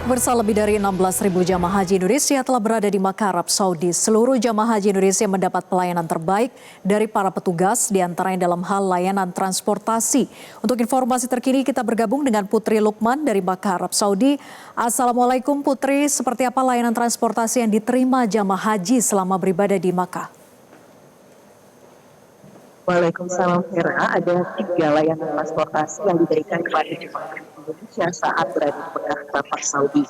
Pemirsa, lebih dari 16.000 jamaah haji Indonesia telah berada di Makkah, Arab Saudi. Seluruh jamaah haji Indonesia mendapat pelayanan terbaik dari para petugas, diantaranya dalam hal layanan transportasi. Untuk informasi terkini, kita bergabung dengan Putri Lukman dari Makkah, Arab Saudi. Assalamualaikum Putri, seperti apa layanan transportasi yang diterima jamaah haji selama beribadah di Makkah? Waalaikumsalam Vera, ada 3 layanan transportasi yang diberikan kepada jemaah Indonesia saat berada di Mekah, Arab Saudi.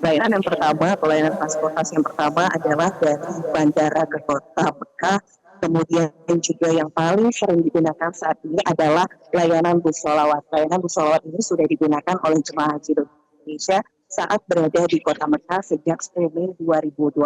Layanan yang pertama, atau layanan transportasi yang pertama adalah dari bandara ke kota Mekah. Kemudian juga yang paling sering digunakan saat ini adalah layanan bus sholawat. Layanan bus sholawat ini sudah digunakan oleh jemaah haji Indonesia saat berada di kota Mekah sejak 10 Mei 2025.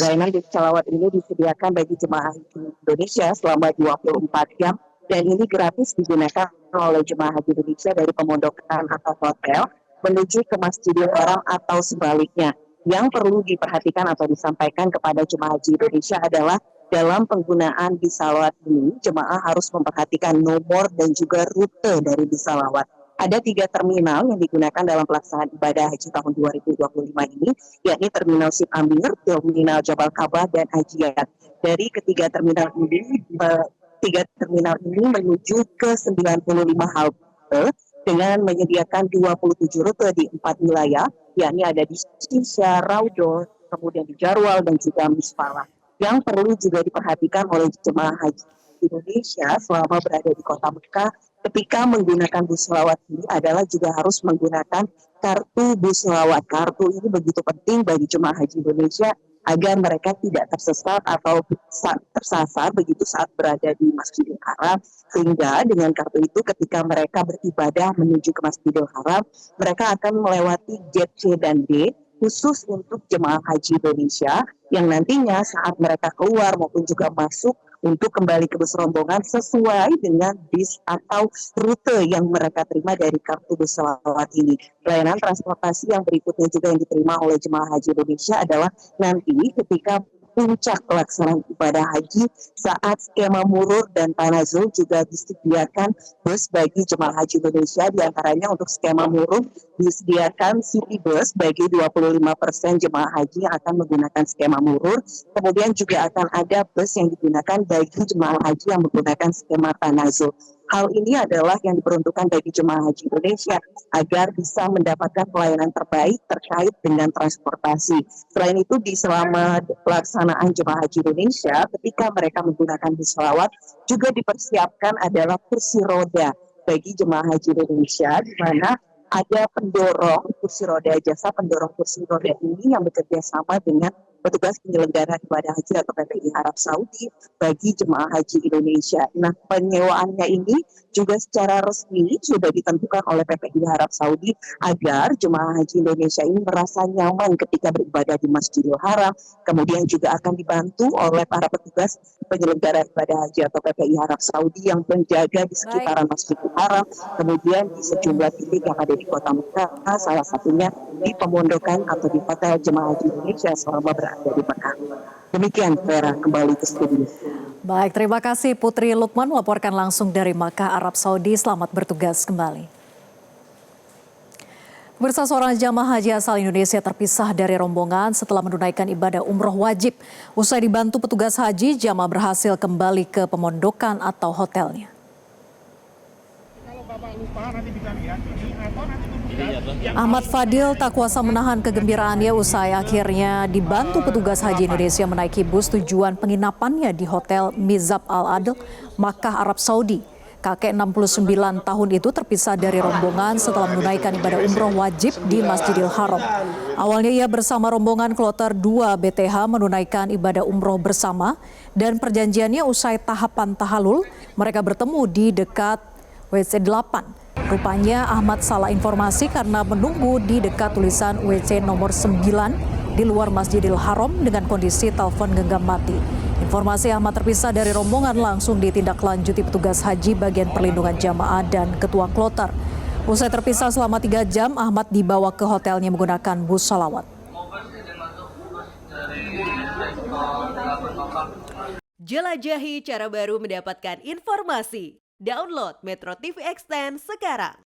Layanan bus sholawat ini disediakan bagi jemaah haji Indonesia selama 24 jam dan ini gratis digunakan oleh jemaah haji Indonesia dari pemondokan atau hotel menuju ke Masjidil Haram atau sebaliknya. Yang perlu diperhatikan atau disampaikan kepada jemaah haji Indonesia adalah dalam penggunaan bis sholawat ini, jemaah harus memperhatikan nomor dan juga rute dari bis sholawat. Ada 3 terminal yang digunakan dalam pelaksanaan ibadah haji tahun 2025 ini, yakni Terminal Ship Amir, Terminal Jabal Ka'bah, dan Hajiat. Dari ketiga terminal ini, 3 terminal ini menuju ke 95 halte dengan menyediakan 27 rute di 4 wilayah, yakni ada di Shisha, Raudo, kemudian di Jarwal, dan juga Misfalah. Yang perlu juga diperhatikan oleh jemaah haji Indonesia selama berada di kota Mekah ketika menggunakan bus sholawat ini adalah juga harus menggunakan kartu bus sholawat. Kartu ini begitu penting bagi jemaah haji Indonesia agar mereka tidak tersesat atau tersasar begitu saat berada di Masjidil Haram, sehingga dengan kartu itu ketika mereka beribadah menuju ke Masjidil Haram, mereka akan melewati gate C dan D khusus untuk jemaah haji Indonesia yang nantinya saat mereka keluar maupun juga masuk untuk kembali ke bus rombongan sesuai dengan bis atau rute yang mereka terima dari kartu bus sholawat ini. Layanan transportasi yang berikutnya juga yang diterima oleh jemaah haji Indonesia adalah nanti ketika puncak pelaksanaan ibadah haji saat skema murur dan tanazul juga disediakan bus bagi jemaah haji Indonesia, diantaranya untuk skema murur disediakan city bus bagi 25% jemaah haji yang akan menggunakan skema murur, kemudian juga akan ada bus yang digunakan bagi jemaah haji yang menggunakan skema tanazul. Hal ini adalah yang diperuntukkan bagi jemaah haji Indonesia agar bisa mendapatkan pelayanan terbaik terkait dengan transportasi. Selain itu, di selama pelaksanaan jemaah haji Indonesia, ketika mereka menggunakan bus sholawat, juga dipersiapkan adalah kursi roda bagi jemaah haji Indonesia, di mana ada pendorong kursi roda, jasa pendorong kursi roda ini yang bekerja sama dengan petugas penyelenggara ibadah haji atau PPI Arab Saudi bagi jemaah haji Indonesia. Nah, penyewaannya ini juga secara resmi sudah ditentukan oleh PPI Arab Saudi agar jemaah haji Indonesia ini merasa nyaman ketika beribadah di Masjidil Haram. Kemudian juga akan dibantu oleh para petugas penyelenggara ibadah haji atau PPI Arab Saudi yang menjaga di sekitaran Masjidil Haram, kemudian di sejumlah titik yang ada di kota Mekah, salah satunya di pemondokan atau di hotel jemaah haji Indonesia selama berada di Mekah. Demikian Vera, kembali ke studio. Baik, terima kasih Putri Lukman melaporkan langsung dari Makkah, Arab Saudi. Selamat bertugas kembali. Pemirsa, seorang jamaah haji asal Indonesia terpisah dari rombongan setelah menunaikan ibadah umroh wajib. Usai dibantu petugas haji, jamaah berhasil kembali ke pemondokan atau hotelnya. Ahmad Fadil tak kuasa menahan kegembiraannya usai akhirnya dibantu petugas haji Indonesia menaiki bus tujuan penginapannya di Hotel Mizab Al-Adl, Makkah, Arab Saudi. Kakek 69 tahun itu terpisah dari rombongan setelah menunaikan ibadah umroh wajib di Masjidil Haram. Awalnya ia bersama rombongan kloter 2 BTH menunaikan ibadah umroh bersama dan perjanjiannya usai tahapan tahalul, mereka bertemu di dekat WC 8. Rupanya Ahmad salah informasi karena menunggu di dekat tulisan WC nomor 9 di luar Masjidil Haram dengan kondisi telepon genggam mati. Informasi Ahmad terpisah dari rombongan langsung ditindaklanjuti petugas haji bagian perlindungan jamaah dan ketua kloter. Usai terpisah selama 3 jam, Ahmad dibawa ke hotelnya menggunakan bus sholawat. Jelajahi cara baru mendapatkan informasi. Download Metro TV Extend sekarang.